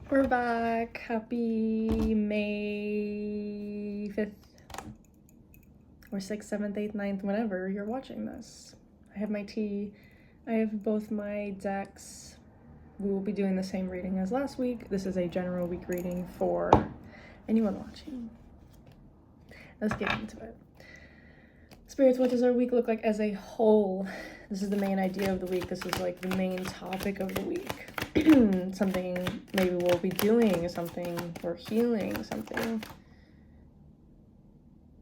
We're back. Happy May 5th or 6th, 7th, 8th, 9th, whenever you're watching this. I have my tea. I have both my decks. We will be doing the same reading as last week. This is a general week reading for anyone watching. Let's get into it. Spirits, what does our week look like as a whole? This is the main idea of the week. This is like the main topic of the week. Something maybe we'll be doing, something we're healing, something.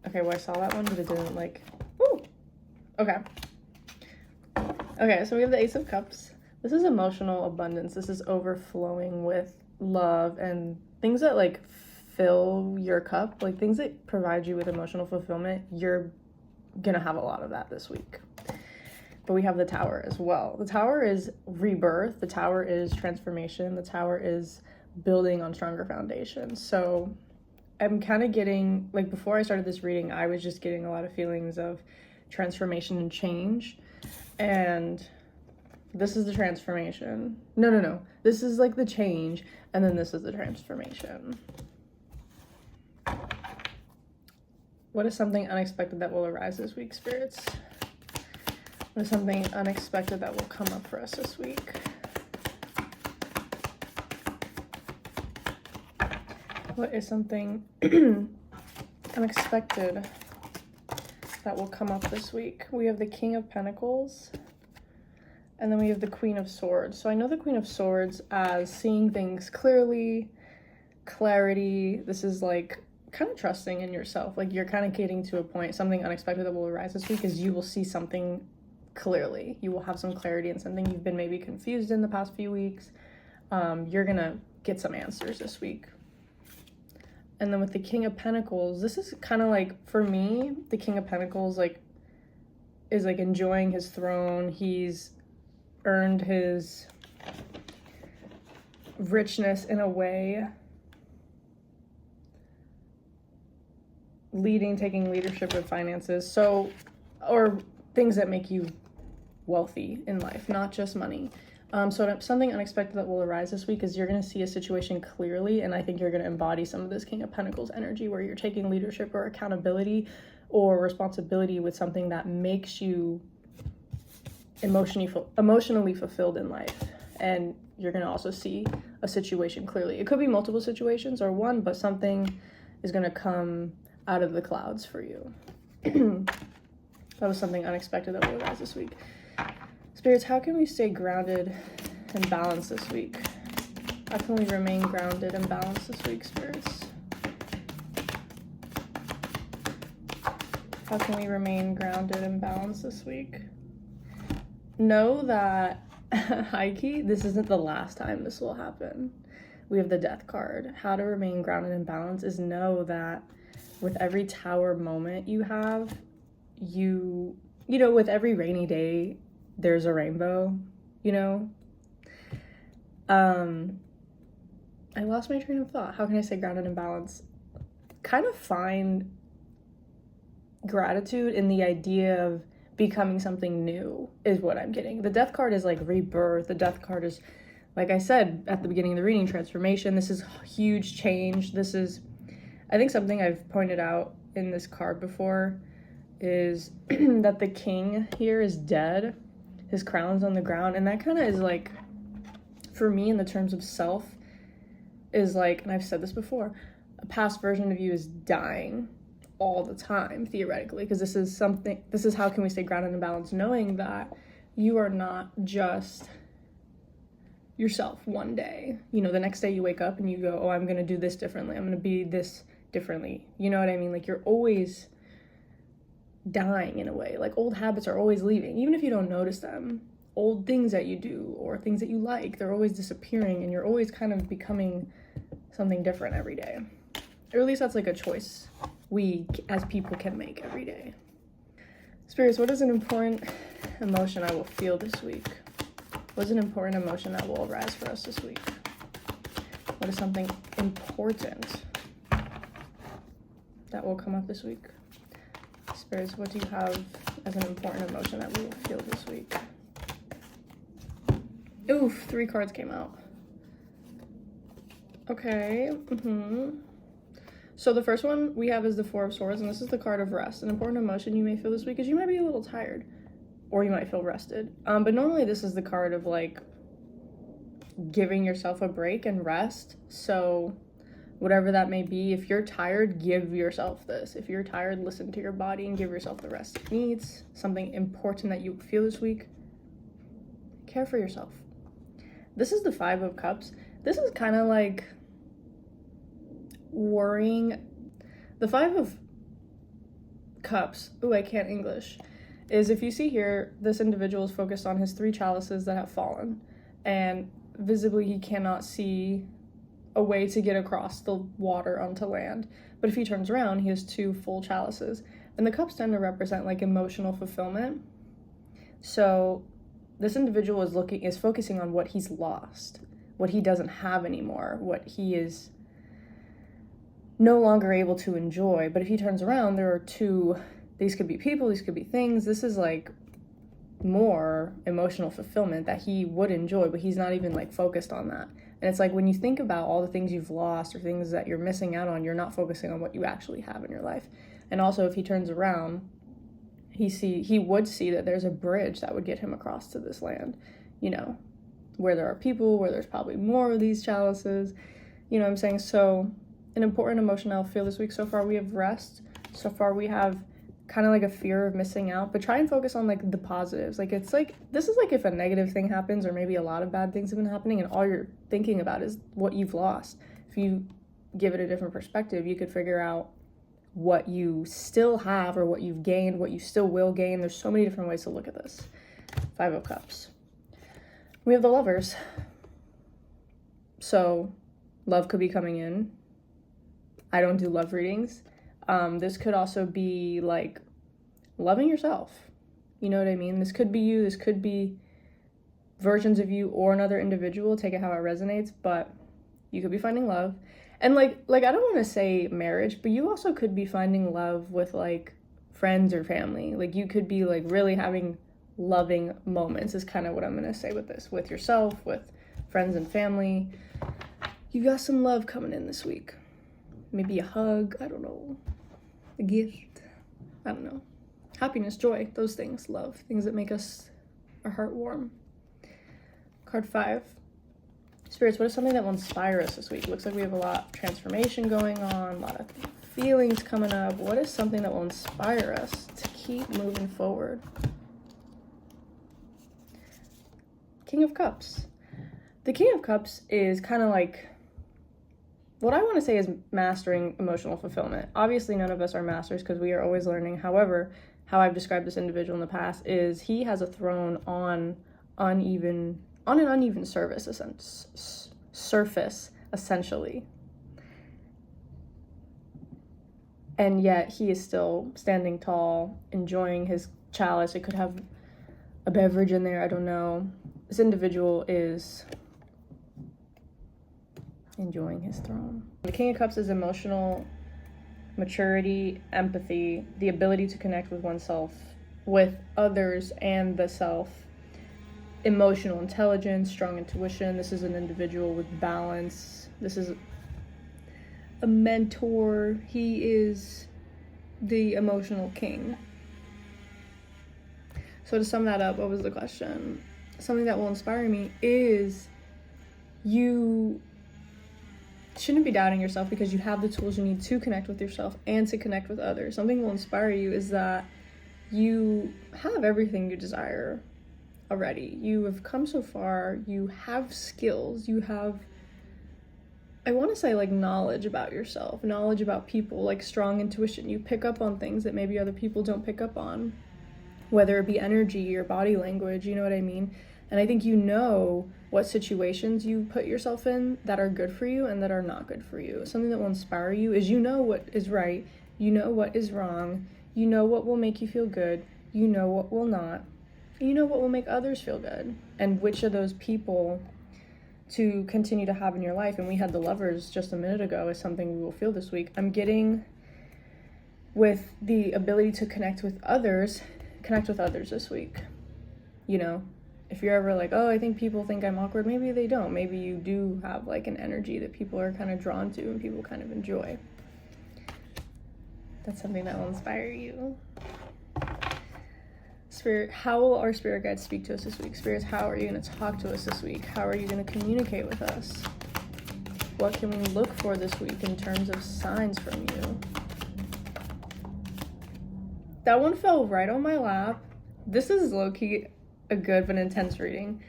Okay, well, I saw that one, but it didn't like, woo! Okay. Okay, so we have the Ace of Cups. This is emotional abundance. This is overflowing with love and things that like fill your cup, like things that provide you with emotional fulfillment. You're gonna have a lot of that this week. But we have the Tower as well. The Tower is rebirth. The Tower is transformation. The Tower is building on stronger foundations. So I'm kind of getting, like before I started this reading, I was just getting a lot of feelings of transformation and change. And this is the transformation. No. This is like the change. And then this is the transformation. What is something unexpected that will arise this week, spirits? What is something unexpected that will come up for us this week? What is something unexpected that will come up this week? We have the King of Pentacles, and then we have the Queen of Swords. So I know the Queen of Swords as seeing things clearly, clarity. This is like kind of trusting in yourself. Like you're kind of getting to a point, something unexpected that will arise this week is you will see something clearly. You will have some clarity in something you've been maybe confused in the past few weeks. You're gonna get some answers this week. And then with the King of Pentacles, this is kind of like, for me, the King of Pentacles is like enjoying his throne. He's earned his richness in a way, taking leadership with finances. So, or things that make you wealthy in life, not just money. So something unexpected that will arise this week is you're going to see a situation clearly, and I think you're going to embody some of this King of Pentacles energy where you're taking leadership or accountability or responsibility with something that makes you emotionally fulfilled in life. And you're going to also see a situation clearly. It could be multiple situations or one, but something is going to come out of the clouds for you. That was something unexpected that will arise this week. Spirits, how can we stay grounded and balanced this week? How can we remain grounded and balanced this week, spirits? How can we remain grounded and balanced this week? Know that, high key, this isn't the last time this will happen. We have the Death card. How to remain grounded and balanced is know that with every Tower moment you have, you know, with every rainy day, there's a rainbow, you know? I lost my train of thought. How can I stay grounded and balanced? Kind of find gratitude in the idea of becoming something new is what I'm getting. The Death card is like rebirth. The Death card is, like I said at the beginning of the reading, transformation. This is huge change. This is, I think something I've pointed out in this card before is that the king here is dead. His crown's on the ground. And that kind of is like, for me in the terms of self, is like, and I've said this before, a past version of you is dying all the time, theoretically, because this is how can we stay grounded and balanced, knowing that you are not just yourself one day. You know, the next day you wake up and you go, oh, I'm going to do this differently. I'm going to be this differently. You know what I mean? Like you're always dying in a way. Like old habits are always leaving, even if you don't notice them. Old things that you do or things that you like, they're always disappearing, and you're always kind of becoming something different every day. Or at least that's like a choice we as people can make every day. Spirits, what is an important emotion I will feel this week? What is an important emotion that will arise for us this week? What is something important that will come up this week? Spirits, what do you have as an important emotion that we will feel this week? Oof, 3 cards came out. Okay. So the first one we have is the Four of Swords, and this is the card of rest. An important emotion you may feel this week is you might be a little tired, or you might feel rested. But normally this is the card of like giving yourself a break and rest. So whatever that may be, if you're tired, give yourself this. If you're tired, listen to your body and give yourself the rest it needs. Something important that you feel this week, care for yourself. This is the Five of Cups. This is kind of like worrying. The Five of Cups, ooh, I can't English, is if you see here, this individual is focused on his 3 chalices that have fallen, and visibly he cannot see a way to get across the water onto land. But if he turns around, he has 2 full chalices, and the cups tend to represent like emotional fulfillment. So this individual is focusing on what he's lost, what he doesn't have anymore, what he is no longer able to enjoy. But if he turns around, there are 2, these could be people, these could be things. This is like more emotional fulfillment that he would enjoy, but he's not even like focused on that. And it's like when you think about all the things you've lost or things that you're missing out on, you're not focusing on what you actually have in your life. And also if he turns around, he would see that there's a bridge that would get him across to this land, you know, where there are people, where there's probably more of these chalices, you know what I'm saying? So an important emotion I'll feel this week, so far we have rest, so far we have kind of like a fear of missing out, but try and focus on like the positives. Like it's like, this is like if a negative thing happens, or maybe a lot of bad things have been happening and all you're thinking about is what you've lost. If you give it a different perspective, you could figure out what you still have, or what you've gained, what you still will gain. There's so many different ways to look at this. Five of Cups. We have the Lovers. So love could be coming in. I don't do love readings. This could also be like loving yourself. You know what I mean? This could be you. This could be versions of you or another individual. Take it how it resonates, but you could be finding love. And like I don't want to say marriage, but you also could be finding love with like friends or family. Like you could be like really having loving moments is kind of what I'm going to say with this, with yourself, with friends and family. You got some love coming in this week. Maybe a hug, I don't know, a gift, I don't know. Happiness, joy, those things, love, things that make our heart warm. Card 5. Spirits, what is something that will inspire us this week? Looks like we have a lot of transformation going on, a lot of feelings coming up. What is something that will inspire us to keep moving forward? King of Cups. The King of Cups is kind of like, what I want to say is mastering emotional fulfillment. Obviously, none of us are masters because we are always learning. However, how I've described this individual in the past is he has a throne on an uneven surface, essentially. And yet he is still standing tall, enjoying his chalice. It could have a beverage in there, I don't know. This individual is enjoying his throne. The King of Cups is emotional maturity, empathy, the ability to connect with oneself, with others and the self, emotional intelligence, strong intuition. This is an individual with balance. This is a mentor. He is the emotional king. So to sum that up, what was the question? Something that will inspire me is you shouldn't be doubting yourself because you have the tools you need to connect with yourself and to connect with others. Something that will inspire you is that you have everything you desire already. You have come so far. You have skills. You have, I want to say, like, knowledge about yourself, knowledge about people, like strong intuition. You pick up on things that maybe other people don't pick up on, whether it be energy or body language, you know what I mean? And I think you know what situations you put yourself in that are good for you and that are not good for you. Something that will inspire you is you know what is right, you know what is wrong, you know what will make you feel good, you know what will not, you know what will make others feel good, and which of those people to continue to have in your life. And we had the Lovers just a minute ago is something we will feel this week. I'm getting with the ability to connect with others this week, you know, if you're ever like, oh, I think people think I'm awkward, maybe they don't. Maybe you do have like an energy that people are kind of drawn to and people kind of enjoy. That's something that will inspire you. Spirit, how will our spirit guides speak to us this week? Spirits, how are you going to talk to us this week? How are you going to communicate with us? What can we look for this week in terms of signs from you? That one fell right on my lap. This is low-key a good but intense reading.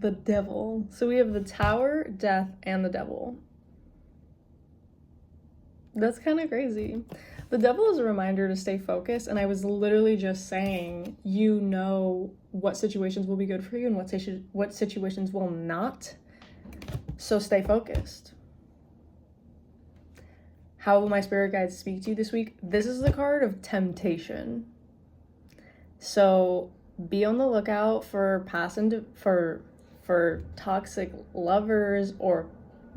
The Devil. So we have the Tower, Death, and the Devil. That's kind of crazy. The Devil is a reminder to stay focused, and I was literally just saying, you know what situations will be good for you and what situations will not. So stay focused. How will my spirit guides speak to you this week? This is the card of temptation. So be on the lookout for for toxic lovers or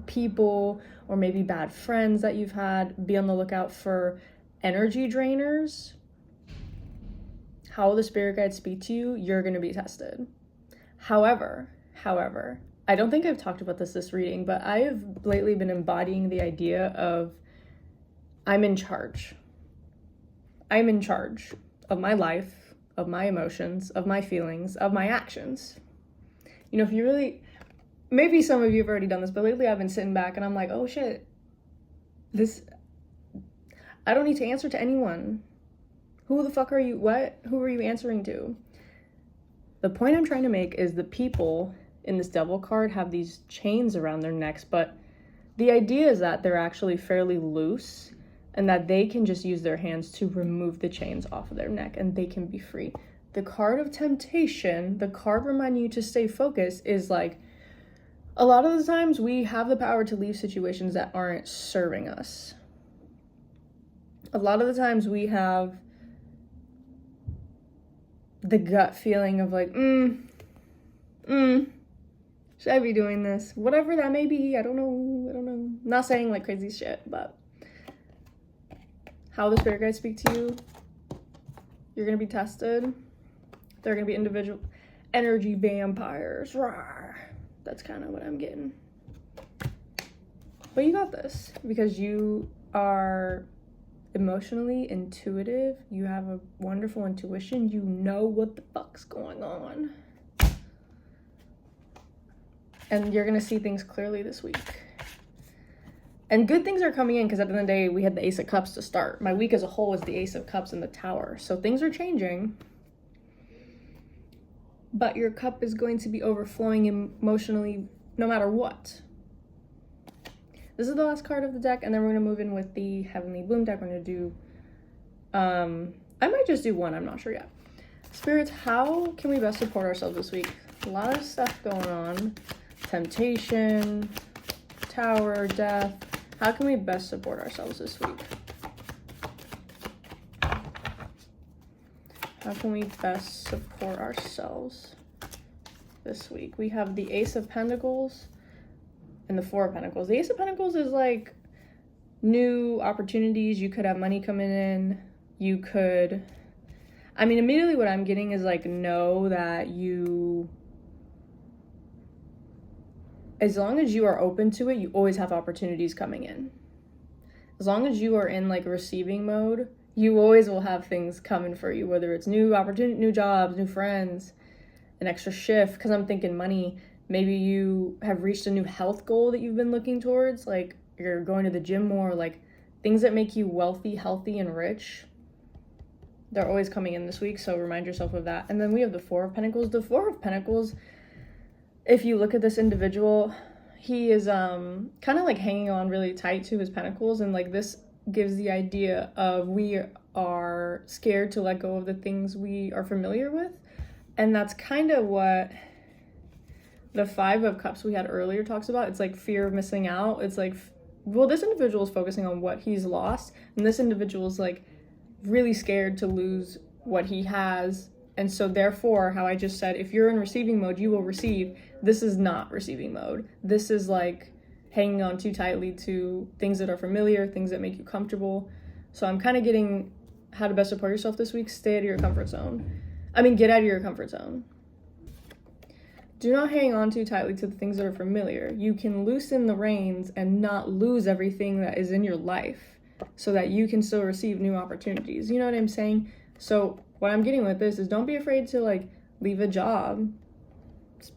people or maybe bad friends that you've had. Be on the lookout for energy drainers. How will the spirit guides speak to you? You're going to be tested. However, I don't think I've talked about this reading, but I have lately been embodying the idea of I'm in charge. I'm in charge of my life, of my emotions, of my feelings, of my actions. You know, if you really, maybe some of you have already done this, but lately I've been sitting back and I'm like, oh shit, I don't need to answer to anyone. Who the fuck are you? Who are you answering to? The point I'm trying to make is the people in this Devil card have these chains around their necks, but the idea is that they're actually fairly loose and that they can just use their hands to remove the chains off of their neck and they can be free. The card of temptation, the card reminding you to stay focused, is like, a lot of the times we have the power to leave situations that aren't serving us. A lot of the times we have the gut feeling of like, should I be doing this? Whatever that may be, I don't know. Not saying like crazy shit, but how the spirit guides speak to you, you're going to be tested. They're going to be individual energy vampires. Rawr. That's kind of what I'm getting. But you got this because you are emotionally intuitive. You have a wonderful intuition. You know what the fuck's going on. And you're going to see things clearly this week. And good things are coming in because at the end of the day, we had the Ace of Cups to start. My week as a whole is the Ace of Cups and the Tower. So things are changing. But your cup is going to be overflowing emotionally no matter what. This is the last card of the deck, and then we're going to move in with the Heavenly Bloom deck. We're going to do, I might just do one, I'm not sure yet. Spirits, how can we best support ourselves this week? A lot of stuff going on. Temptation, Tower, Death. How can we best support ourselves this week? How can we best support ourselves this week? We have the Ace of Pentacles and the Four of Pentacles. The Ace of Pentacles is like new opportunities. You could have money coming in. You could, I mean, immediately what I'm getting is like, know that you, as long as you are open to it, you always have opportunities coming in. As long as you are in like receiving mode, you always will have things coming for you, whether it's new opportunity, new jobs, new friends, an extra shift. Because I'm thinking money, maybe you have reached a new health goal that you've been looking towards, like you're going to the gym more, like things that make you wealthy, healthy, and rich. They're always coming in this week, so remind yourself of that. And then we have the Four of Pentacles. The Four of Pentacles, if you look at this individual, he is kind of like hanging on really tight to his pentacles, and like this gives the idea of we are scared to let go of the things we are familiar with. And that's kind of what the Five of Cups we had earlier talks about. It's like fear of missing out. It's like, well, this individual is focusing on what he's lost, and this individual is like really scared to lose what he has. And so therefore, how I just said, if you're in receiving mode, you will receive. This is not receiving mode. This is like hanging on too tightly to things that are familiar, things that make you comfortable. So I'm kind of getting how to best support yourself this week. Stay out of your comfort zone. I mean, get out of your comfort zone. Do not hang on too tightly to the things that are familiar. You can loosen the reins and not lose everything that is in your life so that you can still receive new opportunities. You know what I'm saying? So what I'm getting with this is don't be afraid to like leave a job.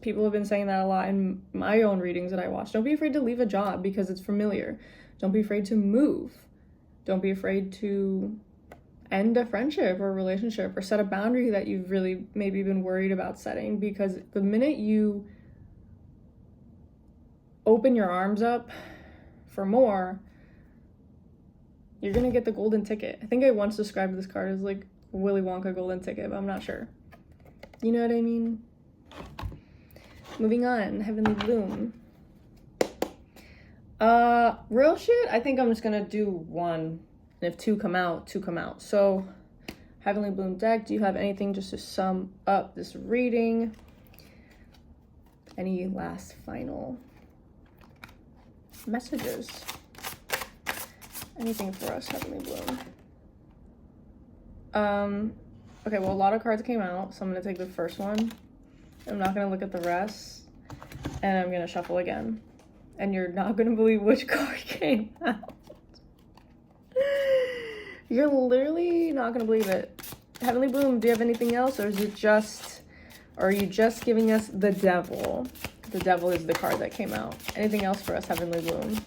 People have been saying that a lot in my own readings that I watch. Don't be afraid to leave a job because it's familiar. Don't be afraid to move. Don't be afraid to end a friendship or a relationship or set a boundary that you've really maybe been worried about setting, because the minute you open your arms up for more, you're gonna get the golden ticket. I think I once described this card as like Willy Wonka golden ticket, but I'm not sure. You know what I mean? Moving on, Heavenly Bloom. Real shit, I think I'm just gonna do one. And if two come out, two come out. So, Heavenly Bloom deck, do you have anything just to sum up this reading? Any last final messages? Anything for us, Heavenly Bloom? Okay, well, a lot of cards came out, so I'm gonna take the first one. I'm not gonna look at the rest, and I'm gonna shuffle again. And you're not gonna believe which card came out. You're literally not gonna believe it. Heavenly Bloom, do you have anything else, or is it just, or are you just giving us the Devil? The Devil is the card that came out. Anything else for us, Heavenly Bloom?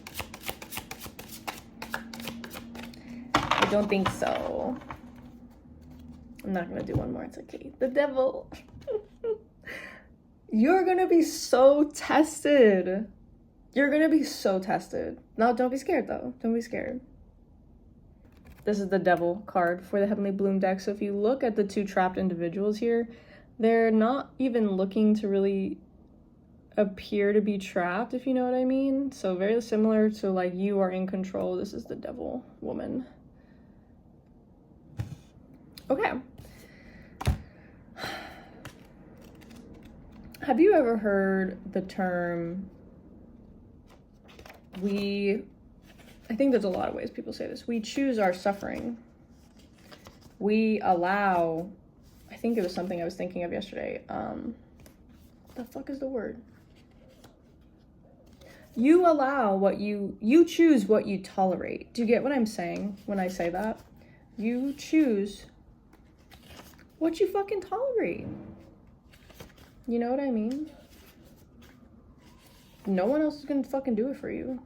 I don't think so. I'm not gonna do one more, it's okay. The Devil. You're gonna be so tested. You're gonna be so tested. No, don't be scared though. Don't be scared. This is the Devil card for the Heavenly Bloom deck. So if you look at the two trapped individuals here, they're not even looking to really appear to be trapped, if you know what I mean. So very similar to like you are in control. This is the Devil woman. Okay. Have you ever heard the term, I think there's a lot of ways people say this. We choose our suffering. We allow, I think it was something I was thinking of yesterday. The fuck is the word? You allow what you choose what you tolerate. Do you get what I'm saying when I say that? You choose what you fucking tolerate. You know what I mean? No one else is gonna fucking do it for you.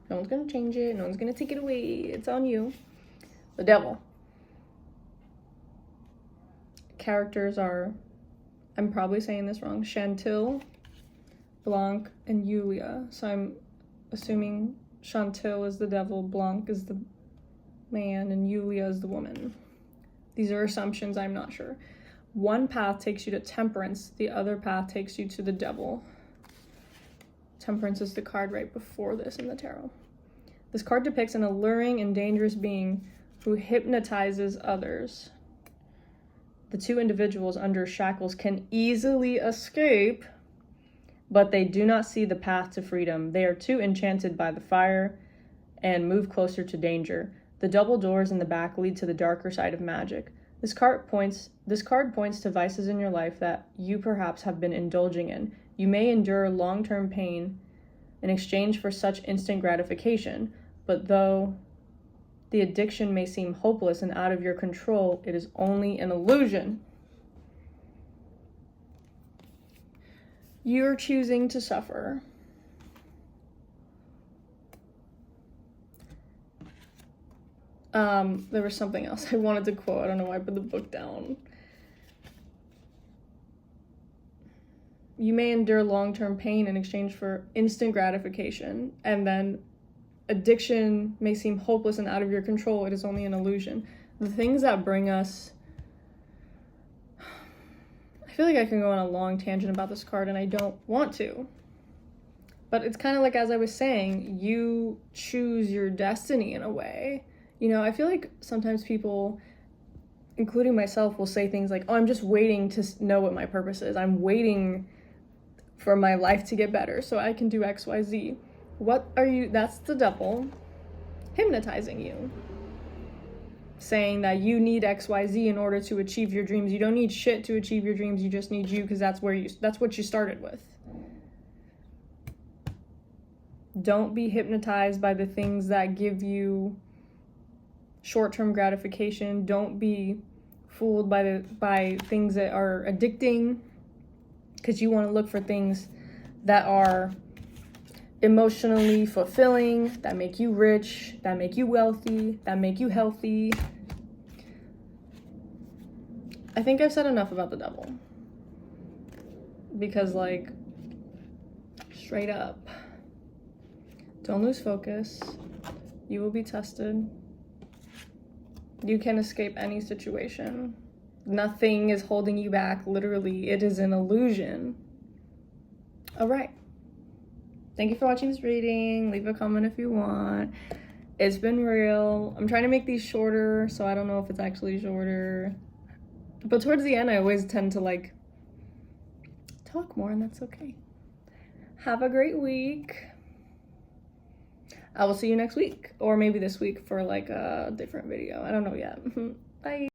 No one's gonna change it. No one's gonna take it away. It's on you. The Devil. Characters are, I'm probably saying this wrong, Chantil, Blanc, and Yulia. So I'm assuming Chantil is the devil, Blanc is the man, and Yulia is the woman. These are assumptions, I'm not sure. One path takes you to Temperance. The other path takes you to the Devil. Temperance is the card right before this in the tarot. This card depicts an alluring and dangerous being who hypnotizes others. The two individuals under shackles can easily escape, but they do not see the path to freedom. They are too enchanted by the fire and move closer to danger. The double doors in the back lead to the darker side of magic. This card points to vices in your life that you perhaps have been indulging in. You may endure long-term pain in exchange for such instant gratification, but though the addiction may seem hopeless and out of your control, it is only an illusion. You're choosing to suffer. There was something else I wanted to quote. I don't know why I put the book down. You may endure long-term pain in exchange for instant gratification, and then addiction may seem hopeless and out of your control. It is only an illusion. The things that bring us... I feel like I can go on a long tangent about this card, and I don't want to. But it's kind of like, as I was saying, you choose your destiny in a way. You know, I feel like sometimes people, including myself, will say things like, oh, I'm just waiting to know what my purpose is. I'm waiting for my life to get better so I can do X, Y, Z. What are you? That's the devil hypnotizing you. saying that you need XYZ in order to achieve your dreams. You don't need shit to achieve your dreams. You just need you, because that's what you started with. Don't be hypnotized by the things that give you short-term gratification. Don't be fooled by things that are addicting, because you want to look for things that are emotionally fulfilling, that make you rich, that make you wealthy, that make you healthy. I think I've said enough about the devil, because like, straight up, don't lose focus. You will be tested. You can escape any situation. Nothing is holding you back. Literally, it is an illusion. All right. Thank you for watching this reading. Leave a comment if you want. It's been real. I'm trying to make these shorter, so I don't know if it's actually shorter. But towards the end, I always tend to like talk more, and that's okay. Have a great week. I will see you next week, or maybe this week for like a different video. I don't know yet. Bye.